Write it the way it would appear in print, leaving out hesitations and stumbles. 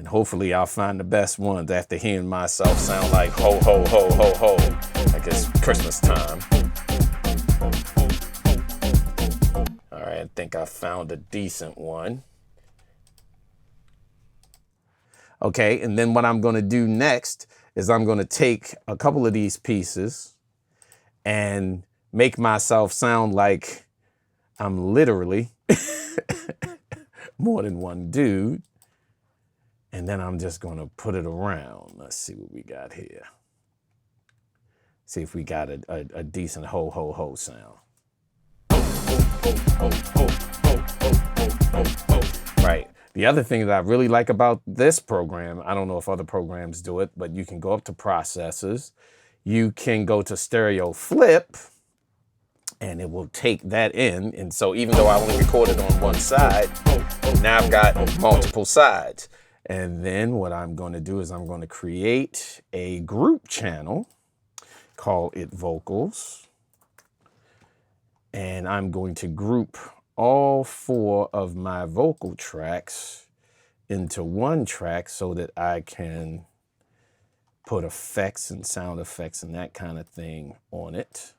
And hopefully I'll find the best ones after hearing myself sound like ho, ho, ho, ho, ho, like it's Christmas time. All right, I think I found a decent one. Okay, and then what I'm gonna do next is I'm gonna take a couple of these pieces and make myself sound like I'm literally more than one dude. And then I'm just gonna put it around. Let's see what we got here. See if we got a decent ho, ho, ho sound. Right. The other thing that I really like about this program, I don't know if other programs do it, but you can go up to processors. You can go to stereo flip, and it will take that in. And so even though I only recorded on one side, now I've got multiple sides. And then what I'm going to do is I'm going to create a group channel, call it vocals. And I'm going to group all 4 of my vocal tracks into one track so that I can put effects and sound effects and that kind of thing on it.